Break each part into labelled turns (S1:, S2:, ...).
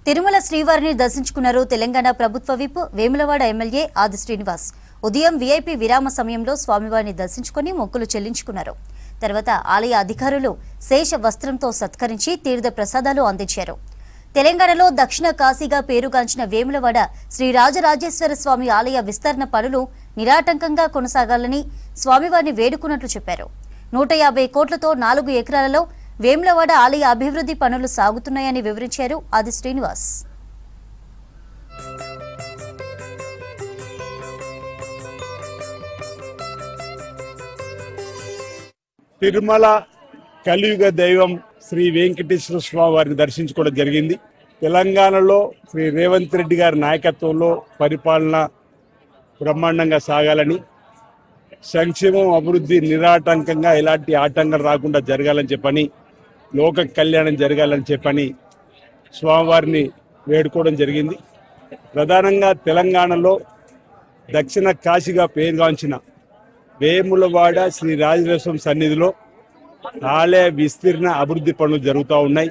S1: తిరుమల శ్రీవారిని దర్శించుకున్నారు తెలంగాణ ప్రభుత్వ విప్ వేములవాడ ఎమ్మెల్యే ఆది శ్రీనివాస్. ఉదయం వీఐపీ విరామ సమయంలో స్వామివారిని దర్శించుకుని మొక్కులు చెల్లించుకున్నారు. తర్వాత ఆలయ అధికారులు శేష వస్త్రంతో సత్కరించి తీర్థ ప్రసాదాలు అందించారు. తెలంగాణలో దక్షిణ కాశీగా పేరుగాంచిన వేములవాడ శ్రీ రాజరాజేశ్వర స్వామి ఆలయ విస్తరణ పనులు నిరాటంకంగా కొనసాగాలని స్వామివారిని వేడుకున్నట్లు చెప్పారు. 150 కోట్లతో 4 ఎకరాలలో వేములవాడ ఆలయ అభివృద్ధి పనులు సాగుతున్నాయని వివరించారు ఆది శ్రీనివాస్.
S2: తిరుమల కలియుగ దైవం శ్రీ వెంకటేశ్వర స్వామి వారిని దర్శించుకోవడం జరిగింది. తెలంగాణలో శ్రీ రేవంత్ రెడ్డి గారి నాయకత్వంలో పరిపాలన బ్రహ్మాండంగా సాగాలని, సంక్షేమం అభివృద్ధి నిరాటంకంగా ఎలాంటి ఆటంకం రాకుండా జరగాలని చెప్పని, లోక కళ్యాణం జరగాలని చెప్పని స్వామివారిని వేడుకోవడం జరిగింది. ప్రధానంగా తెలంగాణలో దక్షిణ కాశీగా పేరుగాంచిన వేములవాడ శ్రీ రాజరాజేశ్వర సన్నిధిలో ఆలయ విస్తీర్ణ అభివృద్ధి పనులు జరుగుతూ ఉన్నాయి.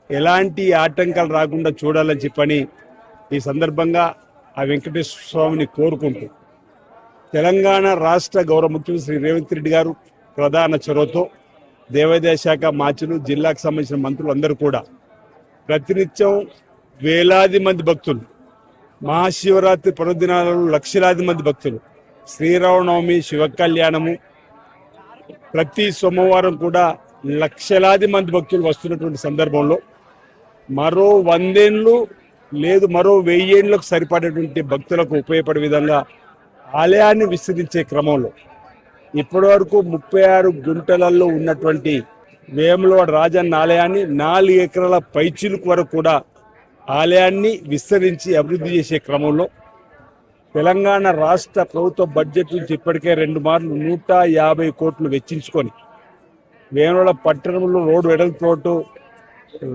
S2: ఎలాంటి ఆటంకాలు రాకుండా చూడాలని చెప్పని ఈ సందర్భంగా ఆ వెంకటేశ్వర స్వామిని కోరుకుంటూ, తెలంగాణ రాష్ట్ర గౌరవ ముఖ్యమంత్రి శ్రీ రేవంత్ రెడ్డి గారు ప్రధాన చొరవతో దేవాదాయ శాఖ మార్చులు, జిల్లాకు సంబంధించిన మంత్రులు అందరూ కూడా ప్రతినిత్యం వేలాది మంది భక్తులు, మహాశివరాత్రి పర్వదినాలలో లక్షలాది మంది భక్తులు, శ్రీరామనవమి, శివ కళ్యాణము, ప్రతి సోమవారం కూడా లక్షలాది మంది భక్తులు వస్తున్నటువంటి సందర్భంలో మరో 100 ఏళ్ళు లేదు మరో 1000 ఏళ్ళకు సరిపడేటువంటి భక్తులకు ఉపయోగపడే విధంగా ఆలయాన్ని విస్తరించే క్రమంలో ఇప్పటి వరకు 36 గుంటలలో ఉన్నటువంటి వేములవాడ రాజన్న ఆలయాన్ని 4 ఎకరాల పైచిలుకు వరకు కూడా ఆలయాన్ని విస్తరించి అభివృద్ధి చేసే క్రమంలో తెలంగాణ రాష్ట్ర ప్రభుత్వ బడ్జెట్ నుంచి ఇప్పటికే 2 మార్లు 150 కోట్లు వెచ్చించుకొని వేములవాడ పట్టణంలో రోడ్డు వెడల్పోటు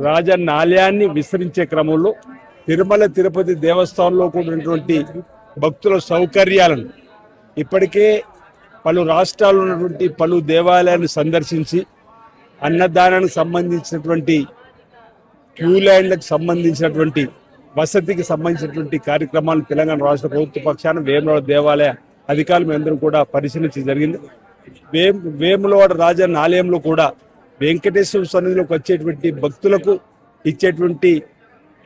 S2: రాజన్న ఆలయాన్ని విస్తరించే క్రమంలో తిరుమల తిరుపతి దేవస్థానంలో కూడినటువంటి భక్తుల సౌకర్యాలను ఇప్పటికే పలు రాష్ట్రాల్లో ఉన్నటువంటి పలు దేవాలయాన్ని సందర్శించి అన్నదానానికి సంబంధించినటువంటి క్యూ లైన్లకు సంబంధించినటువంటి వసతికి సంబంధించినటువంటి కార్యక్రమాలను తెలంగాణ రాష్ట్ర ప్రభుత్వ పక్షాన వేములవాడ దేవాలయ అధికారులు మేమందరం కూడా పరిశీలించడం జరిగింది. వేములవాడ రాజన్న ఆలయంలో కూడా వెంకటేశ్వర సన్నిధిలోకి వచ్చేటువంటి భక్తులకు ఇచ్చేటువంటి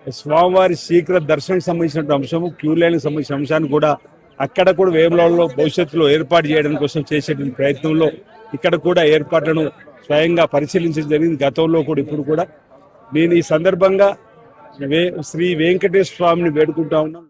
S2: స్వామివారి శీఘ్ర దర్శనం సంబంధించినటువంటి అంశము, క్యూ లైన్కి సంబంధించిన అంశాన్ని కూడా అక్కడ కూడా వేములవాడలో భవిష్యత్తులో ఏర్పాటు చేయడం కోసం చేసేటువంటి ప్రయత్నంలో ఇక్కడ కూడా ఏర్పాట్లను స్వయంగా పరిశీలించడం జరిగింది. గతంలో కూడా ఇప్పుడు కూడా నేను ఈ సందర్భంగా శ్రీ వెంకటేశ్వర స్వామిని వేడుకుంటా ఉన్నాం.